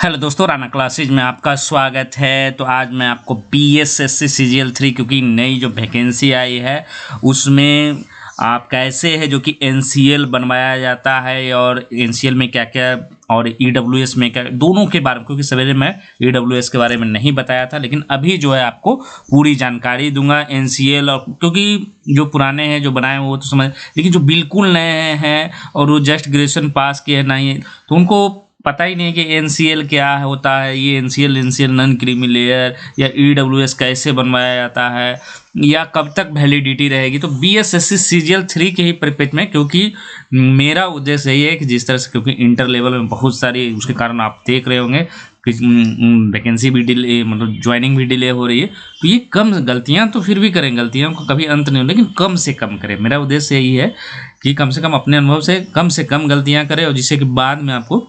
Hello दोस्तों, Rana classes में आपका स्वागत है। तो आज मैं आपको बीएसएससी सीजीएल 3 क्योंकि नई जो वैकेंसी आई है उसमें आप कैसे है जो कि एनसीएल बनवाया जाता है और एनसीएल में क्या क्या और ईडब्ल्यूएस में क्या दोनों के बारे में, क्योंकि सवेरे मैं ईडब्ल्यूएस के बारे में नहीं बताया था, लेकिन अभी जो है आपको पूरी जानकारी दूंगा एनसीएल। और क्योंकि जो पुराने हैं जो बनाए हैं वो तो समझ, लेकिन जो बिल्कुल नए हैं और वो जस्ट ग्रेजुएशन पास किए नहीं तो उनको पता ही नहीं कि एनसीएल क्या होता है, ये एनसीएल नॉन क्रीमी लेयर या ईडब्ल्यूएस कैसे बनवाया जाता है या कब तक वैलिडिटी रहेगी। तो बीएसएससी सीजीएल 3 के ही परिप्रेक्ष्य में, क्योंकि मेरा उद्देश्य यही है कि जिस तरह से, क्योंकि इंटर लेवल में बहुत सारी उसके कारण आप देख रहे होंगे कि वैकेंसी भी डिले, मतलब ज्वाइनिंग भी डिले हो रही है। तो ये कम गलतियां तो फिर भी करें, गलतियों को कभी अंत नहीं हो, लेकिन कम से कम करें। मेरा उद्देश्य यही है कि कम से कम अपने अनुभव से कम गलतियां करें और जिससे कि बाद में आपको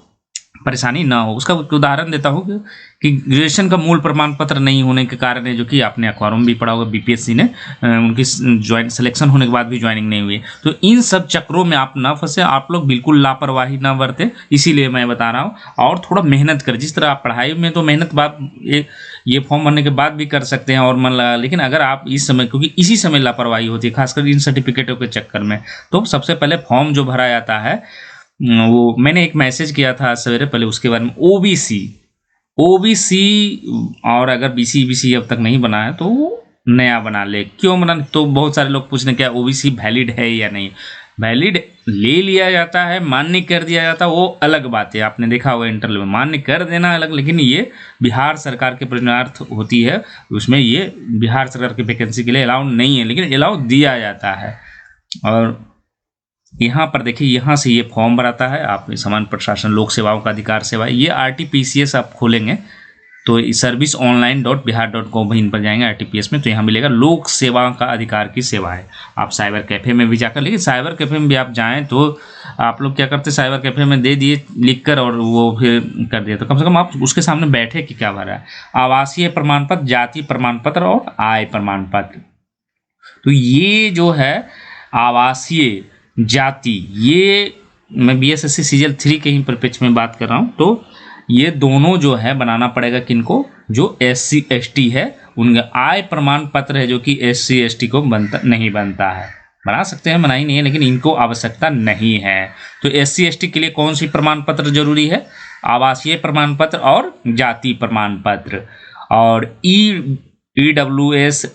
परेशानी ना हो। उसका एक उदाहरण देता हूँ कि ग्रेजुएशन का मूल प्रमाण पत्र नहीं होने के कारण है, जो कि आपने अखबारों में भी पढ़ा होगा, बीपीएससी ने उनकी ज्वाइंट सिलेक्शन होने के बाद भी ज्वाइनिंग नहीं हुई। तो इन सब चक्रों में आप ना फंसे, आप लोग बिल्कुल लापरवाही ना बरते, इसीलिए मैं बता रहा हूँ। और थोड़ा मेहनत करें, जिस तरह आप पढ़ाई में तो मेहनत बात ये फॉर्म भरने के बाद भी कर सकते हैं और मन लगा, लेकिन अगर आप इस समय, क्योंकि इसी समय लापरवाही होती है खासकर इन सर्टिफिकेटों के चक्कर में, तो सबसे पहले फॉर्म जो भरा जाता है वो मैंने एक मैसेज किया था सवेरे पहले उसके बारे में, ओबीसी और अगर बीसी अब तक नहीं बना है तो नया बना ले। क्यों बना? तो बहुत सारे लोग पूछ रहे क्या ओबीसी वैलिड है या नहीं। वैलिड ले लिया जाता है, मान्य कर दिया जाता है, वो अलग बात है। आपने देखा होगा इंटरव्यू में मान्य कर देना अलग, लेकिन ये बिहार सरकार के प्रश्नार्थ होती है, उसमें ये बिहार सरकार की वैकेंसी के लिए अलाउ नहीं है, लेकिन अलाउ दिया जाता है। और यहाँ पर देखिए, यहाँ से ये फॉर्म भराता है आप, समान प्रशासन लोक सेवाओं का अधिकार सेवा, ये आरटीपीसीएस आप खोलेंगे तो सर्विस ऑनलाइन .बिहार.gov इन पर जाएंगे आरटीपीएस में, तो यहाँ मिलेगा लोक सेवा का अधिकार की सेवा है। आप साइबर कैफे में भी जाकर, लेकिन साइबर कैफे में भी आप जाएं तो आप लोग क्या करते, साइबर कैफे में दे दिए लिख कर और वो फिर कर दिया, तो कम से कम आप उसके सामने बैठे कि क्या भरा है। आवासीय प्रमाण पत्र, जाति प्रमाण पत्र और आय प्रमाण पत्र। तो ये जो है आवासीय, जाति, ये मैं बीएसएससी सीजीएल 3 के ही परिप्रेक्ष्य में बात कर रहा हूँ। तो ये दोनों जो है बनाना पड़ेगा किनको, जो एससी एसटी है उनका। आय प्रमाण पत्र है जो कि एससी एसटी को नहीं बनता है, बना सकते हैं, मना ही नहीं है, लेकिन इनको आवश्यकता नहीं है। तो एससी एसटी के लिए कौन सी प्रमाण पत्र जरूरी है? आवासीय प्रमाण पत्र और जाति प्रमाण पत्र। और ईडब्ल्यूएस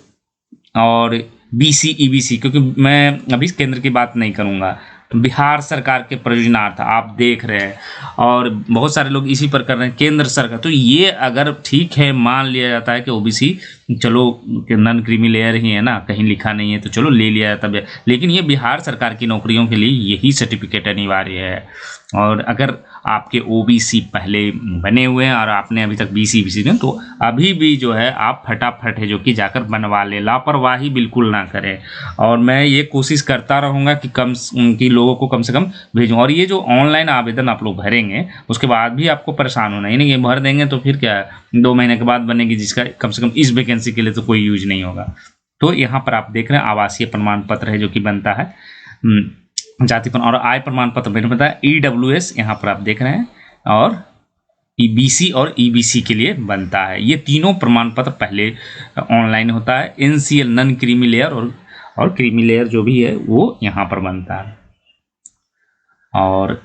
और बीसी ईबीसी, क्योंकि मैं अभी केंद्र की बात नहीं करूंगा, तो बिहार सरकार के प्रयोजनार्थ आप देख रहे हैं और बहुत सारे लोग इसी पर कर रहे हैं, केंद्र सरकार। तो ये अगर ठीक है, मान लिया जाता है कि ओबीसी चलो नॉन क्रीमी लेयर ही है ना, कहीं लिखा नहीं है तो चलो ले लिया जाता है, लेकिन ये बिहार सरकार की नौकरियों के लिए यही सर्टिफिकेट अनिवार्य है। और अगर आपके ओबीसी पहले बने हुए हैं और आपने अभी तक बीसी में, तो अभी भी जो है आप फटाफट है जो कि जाकर बनवा ले, लापरवाही बिल्कुल ना करें। और मैं ये कोशिश करता रहूँगा कि कि लोगों को कम से कम भेजूँ। और ये जो ऑनलाइन आवेदन आप लोग भरेंगे उसके बाद भी आपको परेशान होना ही नहीं, ये भर देंगे तो फिर क्या 2 महीने के बाद बनेगी, जिसका कम से कम इस वैकेंसी के लिए तो कोई यूज नहीं होगा। तो यहाँ पर आप देख रहे हैं आवासीय प्रमाण पत्र है जो कि बनता है, जाति प्रमाण और आय प्रमाण पत्र मैंने बताया, ईडब्ल्यूएस यहाँ पर आप देख रहे हैं, और ईबीसी और ईबीसी के लिए बनता है। ये तीनों प्रमाण पत्र पहले ऑनलाइन होता है। एनसीएल नॉन क्रीमी लेयर और क्रीमी लेयर जो भी है वो यहाँ पर बनता है। और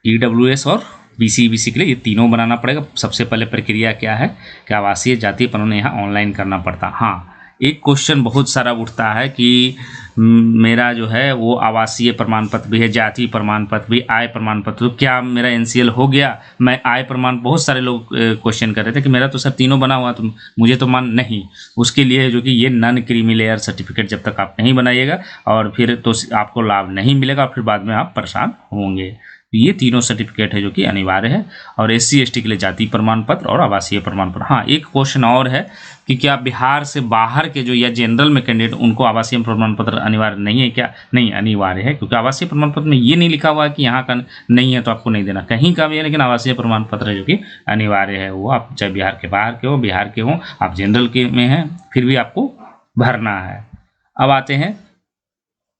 ईडब्ल्यूएस और बीसी के लिए ये तीनों बनाना पड़ेगा। सबसे पहले प्रक्रिया क्या है कि आवासीय जाति प्रमाण यहाँ ऑनलाइन करना पड़ता है। हाँ, एक क्वेश्चन बहुत सारा उठता है कि मेरा जो है वो आवासीय प्रमाण पत्र भी है, जाति प्रमाण पत्र भी, आय प्रमाण पत्र, तो क्या मेरा एनसीएल हो गया? मैं आय प्रमाण, बहुत सारे लोग क्वेश्चन कर रहे थे कि मेरा तो सर तीनों बना हुआ, तो मुझे तो मान नहीं। उसके लिए जो कि ये नॉन क्रीमी लेयर सर्टिफिकेट जब तक आप नहीं बनाइएगा और फिर तो आपको लाभ नहीं मिलेगा, फिर बाद में आप परेशान होंगे। ये तीनों सर्टिफिकेट है जो कि अनिवार्य है। और एससी एसटी के लिए जाति प्रमाण पत्र और आवासीय प्रमाण पत्र। हाँ, एक क्वेश्चन और है कि क्या बिहार से बाहर के जो या जनरल में कैंडिडेट उनको आवासीय प्रमाण पत्र अनिवार्य नहीं है क्या? नहीं, अनिवार्य है, क्योंकि आवासीय प्रमाण पत्र में ये नहीं लिखा हुआ है कि यहाँ का नहीं है तो आपको नहीं देना, कहीं का भी है, लेकिन आवासीय प्रमाण पत्र है जो कि अनिवार्य है। वो आप चाहे बिहार के बाहर के हो, बिहार के हो, आप जनरल के में हैं, फिर भी आपको भरना है। अब आते हैं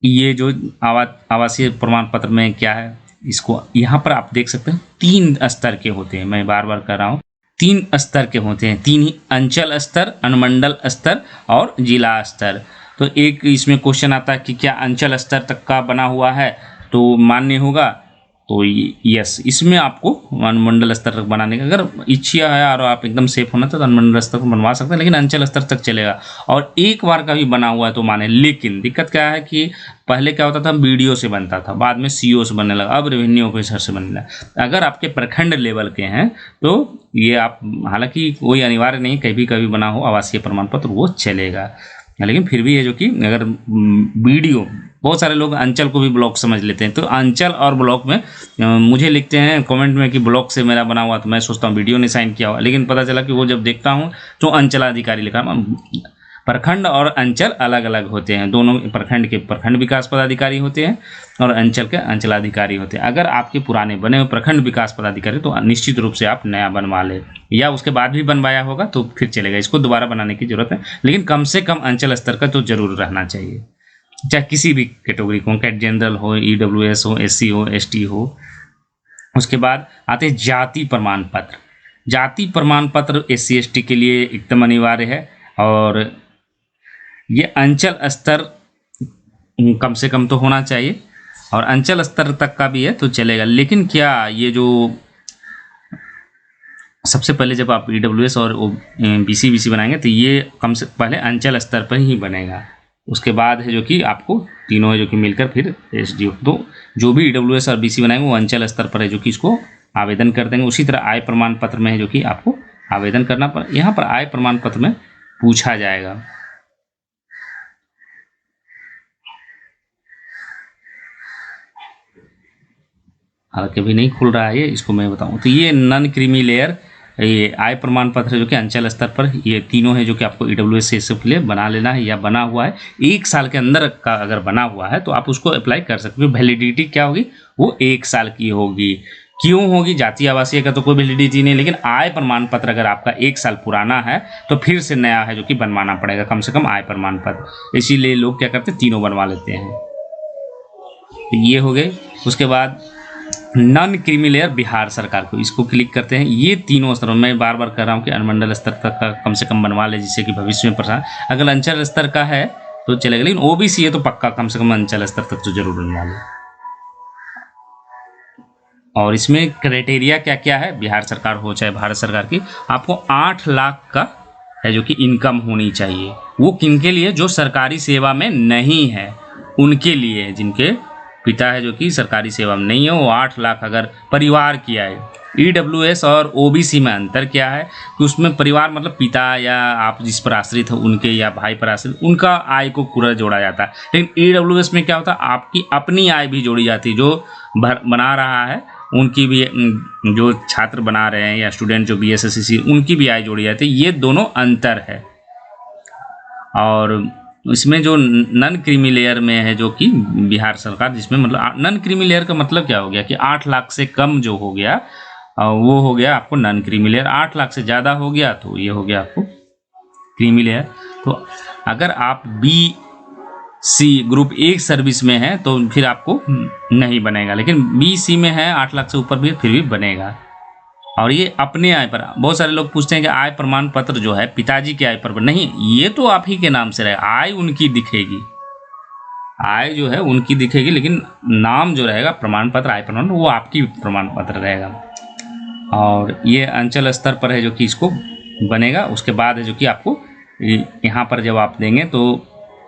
ये जो आवासीय प्रमाण पत्र में क्या है, इसको यहाँ पर आप देख सकते हैं 3 स्तर के होते हैं, मैं बार बार कर रहा हूँ, 3 स्तर के होते हैं, 3 ही, अंचल स्तर, अनुमंडल स्तर और जिला स्तर। तो एक इसमें क्वेश्चन आता है कि क्या अंचल स्तर तक का बना हुआ है तो मान्य होगा, तो यस, इसमें आपको अनुमंडल स्तर तक बनाने का अगर इच्छा है और आप एकदम सेफ होना तो अनुमंडल स्तर तक बनवा सकते हैं, लेकिन अंचल स्तर तक चलेगा। और एक बार का भी बना हुआ है तो माने, लेकिन दिक्कत क्या है कि पहले क्या होता था, बीडीओ से बनता था, बाद में सीओ से बनने लगा, अब रेवेन्यू ऑफिसर से बनने लगा। अगर आपके प्रखंड लेवल के हैं तो ये आप, हालांकि कोई अनिवार्य नहीं, कभी कभी बना हो आवासीय प्रमाण पत्र वो चलेगा, लेकिन फिर भी ये जो कि अगर बीडीओ, बहुत सारे लोग अंचल को भी ब्लॉक समझ लेते हैं, तो अंचल और ब्लॉक में मुझे लिखते हैं कमेंट में कि ब्लॉक से मेरा बना हुआ, तो मैं सोचता हूँ वीडियो ने साइन किया हुआ, लेकिन पता चला कि वो जब देखता हूँ तो अंचलाधिकारी लिखा। प्रखंड और अंचल अलग अलग होते हैं, दोनों प्रखंड के प्रखंड विकास पदाधिकारी होते हैं और अंचल के अंचलाधिकारी होते हैं। अगर आपके पुराने बने हुए प्रखंड विकास पदाधिकारी तो निश्चित रूप से आप नया बनवा लें, या उसके बाद भी बनवाया होगा तो फिर चलेगा, इसको दोबारा बनाने की जरूरत है, लेकिन कम से कम अंचल स्तर का तो जरूर रहना चाहिए, चाहे किसी भी कैटेगरी को, कैट जनरल हो, ईडब्ल्यूएस हो, एससी हो, एसटी हो। उसके बाद आते हैं जाति प्रमाण पत्र। जाति प्रमाण पत्र एससी एसटी के लिए एकदम अनिवार्य है, और ये अंचल स्तर कम से कम तो होना चाहिए, और अंचल स्तर तक का भी है तो चलेगा। लेकिन क्या ये जो सबसे पहले जब आप ईडब्ल्यूएस और बीसी बनाएंगे तो ये कम से पहले अंचल स्तर पर ही बनेगा, उसके बाद है जो कि आपको तीनों है जो कि मिलकर फिर एसडीओ, तो जो भी ईडब्ल्यूएस और बीसी बनाएंगे वो अंचल स्तर पर है जो कि इसको आवेदन कर देंगे। उसी तरह आय प्रमाण पत्र में है जो कि आपको आवेदन करना पर, यहाँ पर आय प्रमाण पत्र में पूछा जाएगा। हालांकि अभी नहीं खुल रहा है ये, इसको मैं बताऊं तो ये नॉन क्रीमी लेयर, ये आय प्रमाण पत्र जो कि अंचल स्तर पर, ये तीनों है जो कि आपको ईडब्ल्यूएस से के लिए बना लेना है, या बना हुआ है 1 साल के अंदर का अगर बना हुआ है तो आप उसको अप्लाई कर सकते हो। वैलिडिटी क्या होगी, वो 1 साल की होगी। क्यों होगी, जातीय आवासीय का तो कोई वैलिडिटी नहीं, लेकिन आय प्रमाण पत्र अगर आपका 1 साल पुराना है तो फिर से नया है जो कि बनवाना पड़ेगा कम से कम आय प्रमाण पत्र, इसीलिए लोग क्या करते हैं तीनों बनवा लेते हैं। तो ये हो गए। उसके बाद नॉन क्रीमी लेयर बिहार सरकार को, इसको क्लिक करते हैं। ये तीनों स्तरों में बार बार कर रहा हूँ कि अनुमंडल स्तर तक का कम से कम बनवा ले, जिससे कि भविष्य में प्रसार, अगर अंचल स्तर का है तो चलेगा, लेकिन ओबीसी है तो पक्का कम से कम अंचल स्तर तक तो जरूर बनवा ले। और इसमें क्राइटेरिया क्या क्या है, बिहार सरकार हो चाहे भारत सरकार की, आपको 8 लाख का है जो कि इनकम होनी चाहिए। वो किनके लिए, जो सरकारी सेवा में नहीं है उनके लिए, जिनके पिता है जो कि सरकारी सेवा में नहीं है, वो 8 लाख अगर परिवार की आय। ईडब्ल्यूएस और ओबीसी में अंतर क्या है कि उसमें परिवार मतलब पिता या आप जिस पर आश्रित हो उनके, या भाई पर आश्रित, उनका आय को पूरा जोड़ा जाता है। लेकिन ईडब्ल्यूएस में क्या होता है, आपकी अपनी आय भी जोड़ी जाती है, जो बना रहा है उनकी भी, जो छात्र बना रहे हैं या स्टूडेंट जो बीएसएससी, उनकी भी आय जोड़ी जाती है। ये दोनों अंतर है। और इसमें जो नॉन क्रीमी लेयर में है जो कि बिहार सरकार, जिसमें मतलब नॉन क्रीमी लेयर का मतलब क्या हो गया कि 8 लाख से कम जो हो गया वो हो गया आपको नॉन क्रीमी लेयर, 8 लाख से ज़्यादा हो गया तो ये हो गया आपको क्रीमी लेयर। तो अगर आप BC ग्रुप 1 सर्विस में है तो फिर आपको नहीं बनेगा, लेकिन BC में है 8 लाख से ऊपर भी फिर भी बनेगा। और ये अपने आय पर, बहुत सारे लोग पूछते हैं कि आय प्रमाण पत्र जो है पिताजी के आय पर नहीं, ये तो आप ही के नाम से रहेगा, आय उनकी दिखेगी, आय जो है उनकी दिखेगी, लेकिन नाम जो रहेगा प्रमाण पत्र, आय प्रमाण, वो आपकी प्रमाण पत्र रहेगा। और ये अंचल स्तर पर है जो कि इसको बनेगा। उसके बाद है जो कि आपको यहाँ पर जब आप देंगे तो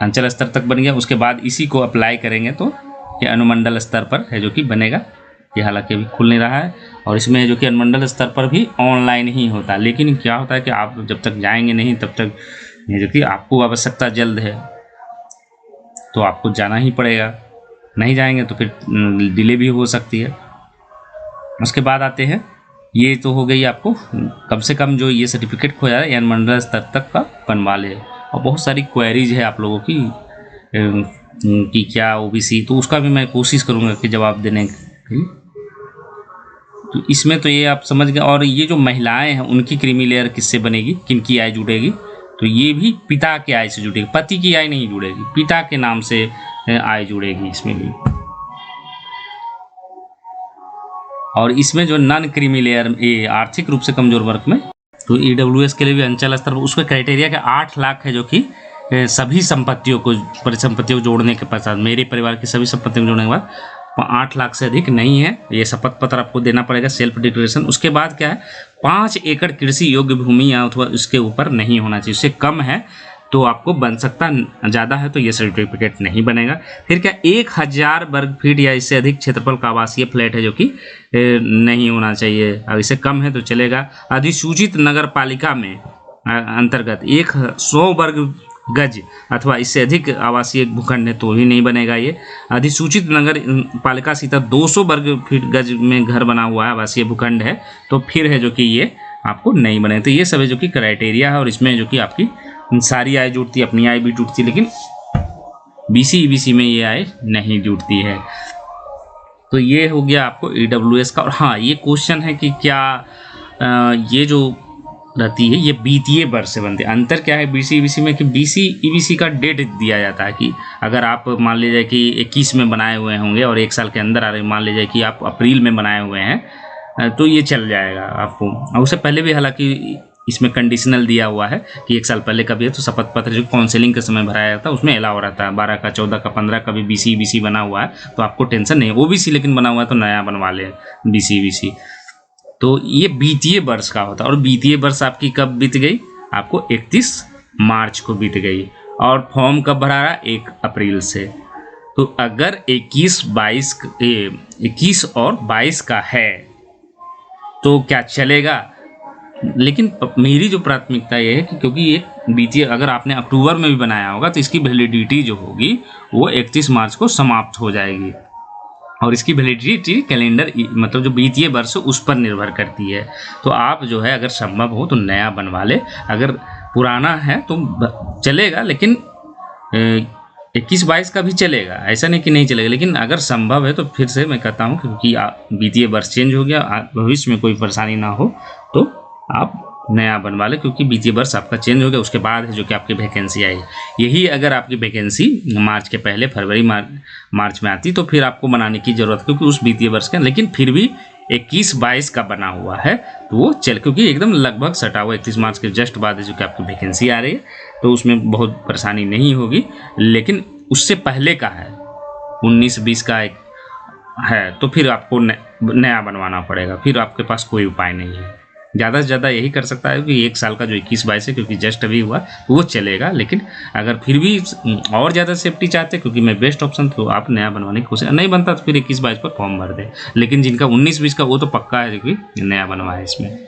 अंचल स्तर तक बन गया, उसके बाद इसी को अप्लाई करेंगे तो ये अनुमंडल स्तर पर है जो कि बनेगा। ये हालांकि अभी खुल नहीं रहा है, और इसमें जो कि अनुमंडल स्तर पर भी ऑनलाइन ही होता है, लेकिन क्या होता है कि आप जब तक जाएंगे नहीं तब तक, जो कि आपको आवश्यकता जल्द है तो आपको जाना ही पड़ेगा, नहीं जाएंगे तो फिर डिले भी हो सकती है। उसके बाद आते हैं, ये तो हो गई आपको कम से कम जो ये सर्टिफिकेट खोया है अनुमंडल स्तर तक का बनवा ले। और बहुत सारी क्वेरीज है आप लोगों की कि क्या ओबीसी, तो उसका भी मैं कोशिश करूँगा कि जवाब देने की। तो इसमें तो ये आप समझ गए। और ये जो महिलाएं हैं उनकी क्रीमी लेयर किससे बनेगी, किनकी आय जुड़ेगी, तो ये भी पिता के आय से जुड़ेगी, पति की आय नहीं जुड़ेगी, पिता के नाम से आय जुड़ेगी इसमें भी। और इसमें जो नॉन क्रीमी लेयर, ये आर्थिक रूप से कमजोर वर्ग में, तो ईडब्ल्यूएस के लिए भी अंचल स्तर उसका क्राइटेरिया के 8 लाख है, जो कि सभी संपत्तियों को, परिसंपत्तियों को जोड़ने के पश्चात, मेरे परिवार की सभी संपत्तियों को जोड़ने के बाद 8 लाख से अधिक नहीं है। ये शपथ पत्र आपको देना पड़ेगा, सेल्फ डिक्लेरेशन। उसके बाद क्या है, 5 एकड़ कृषि योग्य भूमि या अथवा उसके ऊपर नहीं होना चाहिए। उससे कम है तो आपको बन सकता, ज़्यादा है तो ये सर्टिफिकेट नहीं बनेगा। फिर क्या, 1000 वर्ग फीट या इससे अधिक क्षेत्रफल का आवासीय फ्लैट है, जो कि नहीं होना चाहिए। अब इससे कम है तो चलेगा। अधिसूचित नगर पालिका में अंतर्गत 100 वर्ग गज अथवा इससे अधिक आवासीय भूखंड है तो ही नहीं बनेगा ये। अधिसूचित नगर पालिका सीता 200 वर्ग फीट गज में घर बना हुआ है, आवासीय भूखंड है, तो फिर है जो कि ये आपको नहीं बने। तो ये सब है जो कि क्राइटेरिया है, और इसमें जो कि आपकी सारी आय जुड़ती है, अपनी आय भी जुड़ती है, लेकिन बीसी ईबीसी में ये आय नहीं जुड़ती है। तो ये हो गया आपको ईडब्ल्यूएस का। और हाँ, ये क्वेश्चन है कि क्या ये जो रहती है ये वित्तीय वर्ष से बनती है। अंतर क्या है बीसी ईबीसी में, कि बीसी ईबीसी का डेट दिया जाता है कि अगर आप मान लीजिए कि 21 में बनाए हुए होंगे और 1 साल के अंदर आ रहे, मान लीजिए कि आप अप्रैल में बनाए हुए हैं, तो ये चल जाएगा आपको। और उससे पहले भी हालांकि इसमें कंडीशनल दिया हुआ है कि 1 साल पहले का भी है तो शपथ पत्र जो काउंसिलिंग के समय भराया जाता है उसमें अलाउ रहता है। 12 का, 14 का, 15 का भी बीसी ईबीसी बना हुआ है तो आपको टेंशन नहीं है। ओबीसी लेकिन बना हुआ है तो नया बनवा ले बीसी ईबीसी। तो ये वित्तीय वर्ष का होता है। और वित्तीय वर्ष आपकी कब बीत गई, आपको 31 मार्च को बीत गई। और फॉर्म कब भरा रहा, 1 अप्रैल से। तो अगर 21 और 22 का है तो क्या चलेगा। लेकिन मेरी जो प्राथमिकता ये है कि क्योंकि ये वित्तीय, अगर आपने अक्टूबर में भी बनाया होगा तो इसकी वैलिडिटी जो होगी वो 31 मार्च को समाप्त हो जाएगी। और इसकी वैलिडिटी कैलेंडर मतलब जो वित्तीय वर्ष उस पर निर्भर करती है। तो आप जो है अगर संभव हो तो नया बनवा ले, अगर पुराना है तो चलेगा, लेकिन 21-22 का भी चलेगा, ऐसा नहीं कि नहीं चलेगा। लेकिन अगर संभव है तो फिर से मैं कहता हूँ क्योंकि वित्तीय वर्ष चेंज हो गया, भविष्य में कोई परेशानी ना हो तो आप नया बनवा ले, क्योंकि वित्तीय वर्ष आपका चेंज हो गया। उसके बाद है जो कि आपकी वैकेंसी आई। यही अगर आपकी वैकेंसी मार्च के पहले, फरवरी मार्च में आती तो फिर आपको बनाने की जरूरत, क्योंकि उस वित्तीय वर्ष का, लेकिन फिर भी 21-22 का बना हुआ है तो वो चल, क्योंकि एकदम लगभग सटा हुआ 31 मार्च के जस्ट बाद जो कि आपकी वैकेंसी आ रही है तो उसमें बहुत परेशानी नहीं होगी। लेकिन उससे पहले का है 19-20 का एक है तो फिर आपको नया बनवाना पड़ेगा, फिर आपके पास कोई उपाय नहीं है। ज़्यादा से ज़्यादा यही कर सकता है कि 1 साल का जो 21-22 है, क्योंकि जस्ट अभी हुआ वो चलेगा। लेकिन अगर फिर भी और ज़्यादा सेफ्टी चाहते, क्योंकि मैं बेस्ट ऑप्शन, तो आप नया बनवाने की कोशिश, नहीं बनता तो फिर 21-22 पर फॉर्म भर दे। लेकिन जिनका 19-20 का वो तो पक्का है कि नया बनवाए इसमें।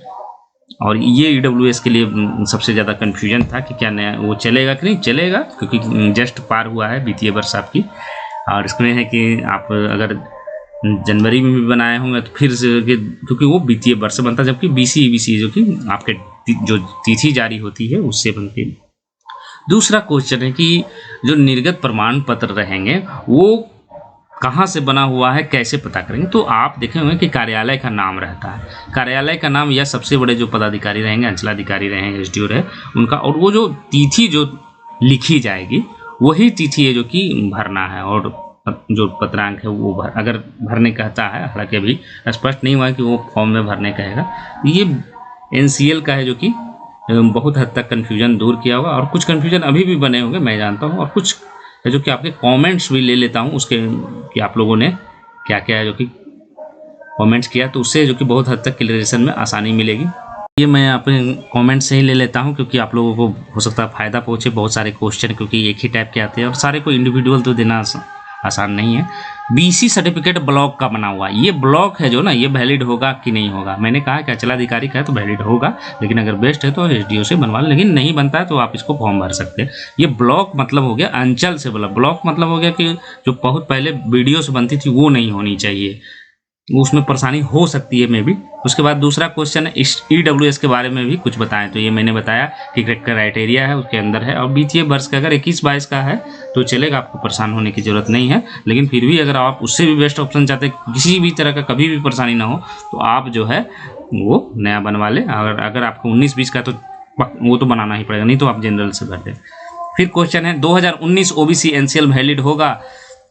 और ये ईडब्ल्यूएस के लिए सबसे ज़्यादा कन्फ्यूजन था कि क्या नया वो चलेगा कि नहीं चलेगा, क्योंकि जस्ट पार हुआ है वित्तीय वर्ष आपकी। और इसमें है कि आप अगर जनवरी में भी बनाए होंगे तो फिर से, क्योंकि वो वित्तीय वर्ष बनता है, जबकि बीसी ईबीसी जो कि आपके जो तिथि जारी होती है उससे बनती है। दूसरा क्वेश्चन है कि जो निर्गत प्रमाण पत्र रहेंगे वो कहाँ से बना हुआ है, कैसे पता करेंगे। तो आप देखे होंगे कि कार्यालय का नाम रहता है, कार्यालय का नाम या सबसे बड़े जो पदाधिकारी रहेंगे, अंचलाधिकारी रहेंगे, एसडीओ रहे उनका, और वो जो तिथि जो लिखी जाएगी वही तिथि है जो कि भरना है। और जो पत्रांक है वो अगर भरने कहता है, हालांकि अभी स्पष्ट नहीं हुआ कि वो फॉर्म में भरने कहेगा। ये एनसीएल का है जो कि बहुत हद तक कन्फ्यूजन दूर किया होगा। और कुछ कन्फ्यूजन अभी भी बने होंगे मैं जानता हूँ, और कुछ है जो कि आपके कमेंट्स भी ले लेता हूँ उसके कि आप लोगों ने क्या क्या है जो कि कमेंट्स किया, तो उससे जो कि बहुत हद तक क्लियरेशन में आसानी मिलेगी। ये मैं अपने कमेंट से ही ले लेता हूँ क्योंकि आप लोगों को हो सकता है फ़ायदा पहुँचे। बहुत सारे क्वेश्चन क्योंकि एक ही टाइप के आते हैं और सारे को इंडिविजुअल तो देना आसान नहीं है। बीसी सर्टिफिकेट ब्लॉक का बना हुआ, ये ब्लॉक है जो ना, ये वैलिड होगा कि नहीं होगा। मैंने कहा कि अंचलाधिकारी का है तो वैलिड होगा, लेकिन अगर बेस्ट है तो एसडीओ से बनवा लो, लेकिन नहीं बनता है तो आप इसको फॉर्म भर सकते हैं। ये ब्लॉक मतलब हो गया अंचल से बोला, ब्लॉक मतलब हो गया कि जो बहुत पहले वीडियो से बनती थी वो नहीं होनी चाहिए, उसमें परेशानी हो सकती है मे भी। उसके बाद दूसरा क्वेश्चन है ईडब्ल्यूएस के बारे में भी कुछ बताएं, तो ये मैंने बताया कि क्राइटेरिया है उसके अंदर है। और वित्तीय वर्ष का अगर 21-22 का है तो चलेगा, आपको परेशान होने की जरूरत नहीं है। लेकिन फिर भी अगर आप उससे भी बेस्ट ऑप्शन चाहते हैं, किसी भी तरह का कभी भी परेशानी ना हो, तो आप जो है वो नया बनवा लें। अगर आपको 19-20 का तो वो तो बनाना ही पड़ेगा, नहीं तो आप जनरल से भर दें। फिर क्वेश्चन है 2019 ओबीसी एनसीएल वैलिड होगा।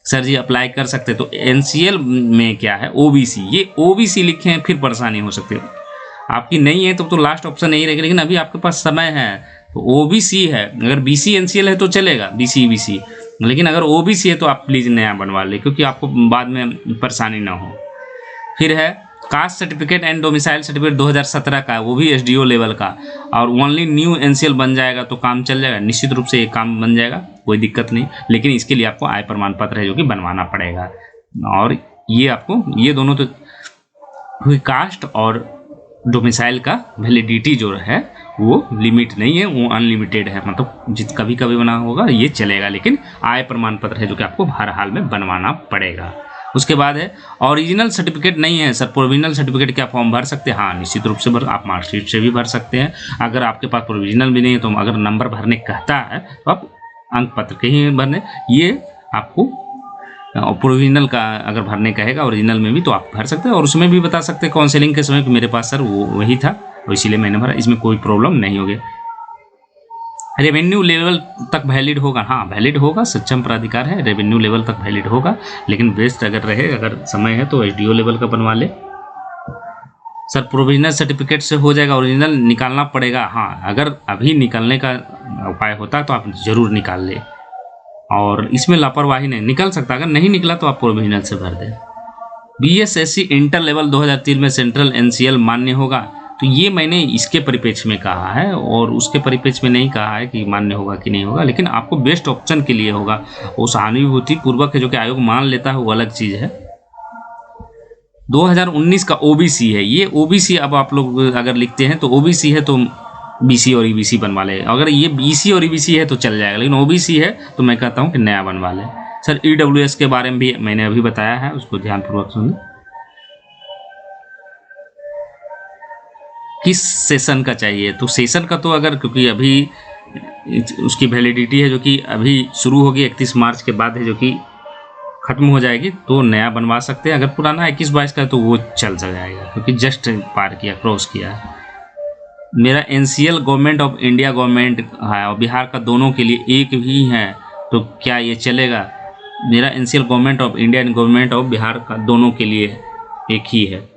सर जी अप्लाई कर सकते हैं। तो एनसीएल में क्या है, ओबीसी, ये ओबीसी लिखे हैं फिर परेशानी हो सकती है। आपकी नहीं है तो लास्ट ऑप्शन यही रहेगा, लेकिन अभी आपके पास समय है। तो ओबीसी है, अगर बीसी एनसीएल है तो चलेगा, बीसी बीसी, लेकिन अगर ओबीसी है तो आप प्लीज़ नया बनवा लें, क्योंकि आपको बाद में परेशानी ना हो। फिर है caste certificate and domicile certificate 2017 का है, वो भी एसडीओ लेवल का, और ओनली न्यू एनसीएल बन जाएगा तो काम चल जाएगा, निश्चित रूप से ये काम बन जाएगा, कोई दिक्कत नहीं। लेकिन इसके लिए आपको आय प्रमाण पत्र है जो कि बनवाना पड़ेगा। और ये आपको ये दोनों तो हुई, कास्ट और डोमिसाइल का वैलिडिटी जो है वो लिमिट नहीं है, वो अनलिमिटेड है, मतलब कभी कभी बना होगा ये चलेगा, लेकिन आय प्रमाण पत्र है जो कि आपको हर हाल में बनवाना पड़ेगा। उसके बाद है ओरिजिनल सर्टिफिकेट नहीं है सर, प्रोविजनल सर्टिफिकेट क्या फॉर्म भर सकते हैं? हाँ निश्चित रूप से आप मार्कशीट से भी भर सकते हैं। अगर आपके पास प्रोविजनल भी नहीं है तो अगर नंबर भरने कहता है तो आप अंक पत्र के ही भरने, ये आपको प्रोविजनल का अगर भरने कहेगा ओरिजिनल में भी तो आप भर सकते हैं, और उसमें भी बता सकते हैं काउंसलिंग के समय कि मेरे पास सर वो वही था और इसीलिए मैंने भरा, इसमें कोई प्रॉब्लम नहीं होगी। रेवेन्यू लेवल तक वैलिड होगा, हाँ वैलिड होगा, सक्षम प्राधिकार है, रेवेन्यू लेवल तक वैलिड होगा, लेकिन बेस्ट अगर रहे, अगर समय है तो एसडीओ लेवल का बनवा ले। सर प्रोविजनल सर्टिफिकेट से हो जाएगा, ओरिजिनल निकालना पड़ेगा। हाँ अगर अभी निकालने का उपाय होता तो आप जरूर निकाल ले, और इसमें लापरवाही नहीं, निकल सकता, अगर नहीं निकला तो आप प्रोविजनल से भर दें। बीएसएससी इंटर लेवल 2003 में सेंट्रल एनसीएल मान्य होगा, तो ये मैंने इसके परिप्रेक्ष्य में कहा है और उसके परिप्रेक्ष्य में नहीं कहा है कि मान्य होगा कि नहीं होगा, लेकिन आपको बेस्ट ऑप्शन के लिए होगा। वो सहानुभूति पूर्वक है जो कि आयोग मान लेता है, वो अलग चीज़ है। 2019 का ओबीसी है, ये ओबीसी अब आप लोग अगर लिखते हैं तो ओबीसी है तो बीसी और ईबीसी बनवा ले, अगर ये बीसी और ईबीसी है तो चल जाएगा, लेकिन ओबीसी है तो मैं कहता हूँ कि नया बनवा ले। सर ईडब्ल्यूएस के बारे में भी मैंने अभी बताया है, उसको ध्यानपूर्वक सुनिए। किस सेशन का चाहिए? तो सेशन का तो अगर, क्योंकि अभी उसकी वैलिडिटी है जो कि अभी शुरू होगी 31 मार्च के बाद है जो कि खत्म हो जाएगी, तो नया बनवा सकते हैं। अगर पुराना 21-22 का है तो वो चल जाएगा, क्योंकि जस्ट पार किया, क्रॉस किया है। मेरा NCL government of India government है और बिहार का दोनों के लिए एक ही है, तो क्या ये चलेगा? मेरा NCL government of India and government of Bihar का दोनों के लिए एक ही है।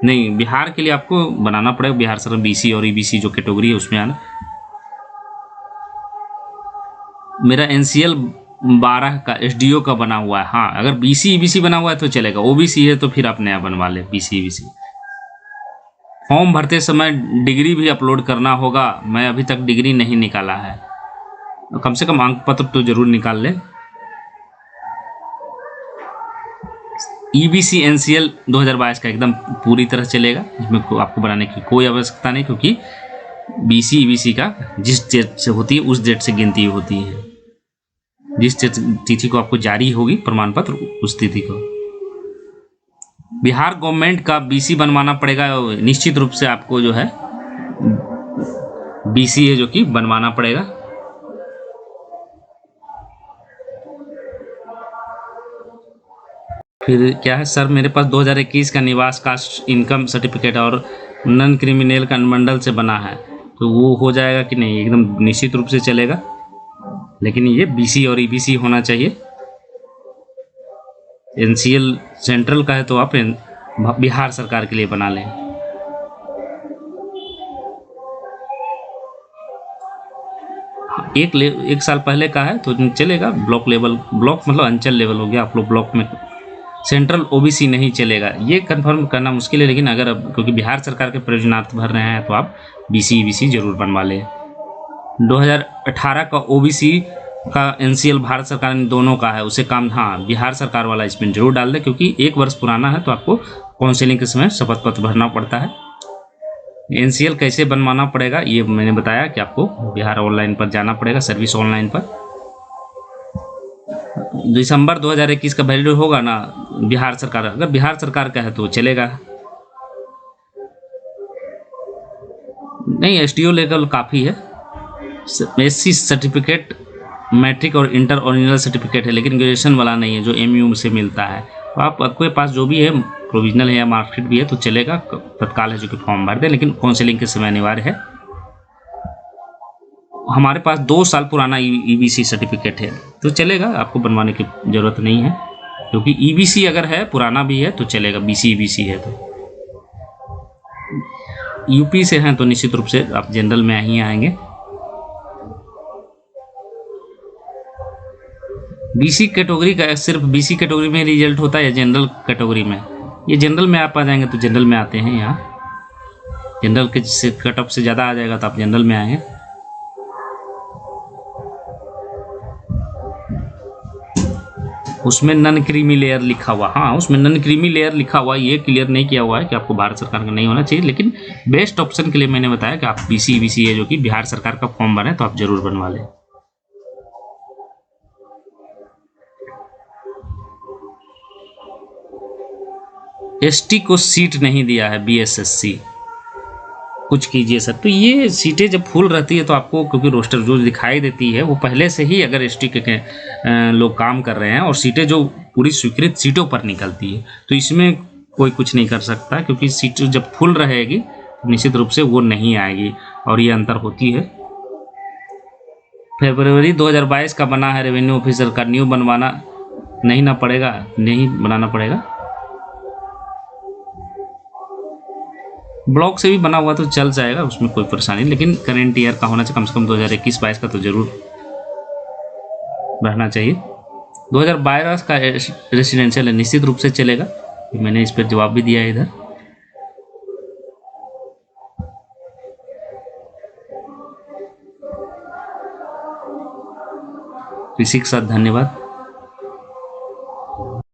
नहीं, बिहार के लिए आपको बनाना पड़ेगा, बिहार सरकार बीसी और ईबीसी जो कैटेगरी है उसमें आना। मेरा एनसीएल 12 का एसडीओ का बना हुआ है, हाँ अगर बीसी ईबीसी बना हुआ है तो चलेगा, ओबीसी है तो फिर आप नया बनवा ले बीसी ईबीसी। फॉर्म भरते समय डिग्री भी अपलोड करना होगा, मैं अभी तक डिग्री नहीं निकाला है, कम से कम अंक पत्र तो जरूर निकाल ले। ईबीसी एनसीएल 2022 का एकदम पूरी तरह चलेगा, इसमें आपको बनाने की कोई आवश्यकता नहीं, क्योंकि बीसी ईबीसी का जिस डेट से होती है उस डेट से गिनती होती है, जिस तिथि को आपको जारी होगी प्रमाण पत्र उस तिथि को। बिहार गवर्नमेंट का बीसी बनवाना पड़ेगा, निश्चित रूप से आपको जो है बीसी है जो कि बनवाना पड़ेगा। फिर क्या है सर, मेरे पास 2021 का निवास कास्ट इनकम सर्टिफिकेट और नॉन क्रिमिनल का अनुमंडल से बना है, तो वो हो जाएगा कि नहीं? एकदम निश्चित रूप से चलेगा, लेकिन ये बीसी और ईबीसी होना चाहिए। एनसीएल सेंट्रल का है तो आप बिहार सरकार के लिए बना लें। एक साल पहले का है तो चलेगा, ब्लॉक लेवल, ब्लॉक मतलब अंचल लेवल हो गया, आप लोग ब्लॉक में। सेंट्रल ओबीसी नहीं चलेगा, ये कंफर्म करना मुश्किल है, लेकिन अगर अब क्योंकि बिहार सरकार के प्रयोजनार्थ भर रहे हैं तो आप बीसी ईबीसी जरूर बनवा लें। 2018 का ओबीसी का एनसीएल भारत सरकार ने दोनों का है, उसे काम, हाँ बिहार सरकार वाला इसमें जरूर डाल दें, क्योंकि 1 वर्ष पुराना है तो आपको काउंसलिंग के समय शपथ पत्र भरना पड़ता है। एनसीएल कैसे बनवाना पड़ेगा ये मैंने बताया कि आपको बिहार ऑनलाइन पर जाना पड़ेगा, सर्विस ऑनलाइन पर। दिसंबर 2021 का वैलिड होगा ना बिहार सरकार, अगर बिहार सरकार का है तो चलेगा, नहीं एसडीओ लेवल काफ़ी है। एससी सर्टिफिकेट मैट्रिक और इंटर ओरिजिनल सर्टिफिकेट है, लेकिन ग्रेजुएशन वाला नहीं है जो एमयू से मिलता है, तो आपके पास जो भी है प्रोविजनल है या मार्कशीट भी है तो चलेगा, तत्काल है जो कि फॉर्म भर दे, लेकिन काउंसलिंग के समय अनिवार्य है। हमारे पास 2 साल पुराना ईबीसी सर्टिफिकेट है तो चलेगा, आपको बनवाने की ज़रूरत नहीं है। क्योंकि ईबीसी अगर है, पुराना भी है तो चलेगा, बीसी ईबीसी है तो। यूपी से हैं तो निश्चित रूप से आप जनरल में ही आएंगे। बीसी कैटेगरी का सिर्फ बीसी कैटेगरी में रिजल्ट होता है या जनरल कैटेगरी में? ये जनरल में आप आ जाएंगे तो जनरल में आते हैं यहाँ। जनरल के कट ऑफ से ज़्यादा आ जाएगा तो आप जनरल में आएंगे। उसमें नन क्रीमी लेयर लिखा हुआ, हाँ उसमें नन क्रीमी लेयर लिखा हुआ, ये क्लियर नहीं किया हुआ है कि आपको भारत सरकार का नहीं होना चाहिए, लेकिन बेस्ट ऑप्शन के लिए मैंने बताया कि आप बीसी ईबीसी है जो कि बिहार सरकार का फॉर्म बने तो आप जरूर बनवा लें। एसटी को सीट नहीं दिया है बीएसएससी, कुछ कीजिए सर। तो ये सीटें जब फुल रहती है तो आपको, क्योंकि रोस्टर जो दिखाई देती है वो पहले से ही अगर एसटी के लोग काम कर रहे हैं और सीटें जो पूरी स्वीकृत सीटों पर निकलती है तो इसमें कोई कुछ नहीं कर सकता, क्योंकि सीट जब फुल रहेगी तो निश्चित रूप से वो नहीं आएगी और ये अंतर होती है। फरवरी 2022 का बना है रेवेन्यू ऑफिसर का, न्यू बनवाना नहीं ना पड़ेगा, नहीं बनाना पड़ेगा। ब्लॉक से भी बना हुआ तो चल जाएगा, उसमें कोई परेशानी, लेकिन करेंट ईयर का होना चाहिए, कम से कम 2021-22 का तो जरूर रहना चाहिए। 2012 का रेसिडेंशियल है, निश्चित रूप से चलेगा, मैंने इस पर जवाब भी दिया है इधर। इसी के साथ धन्यवाद।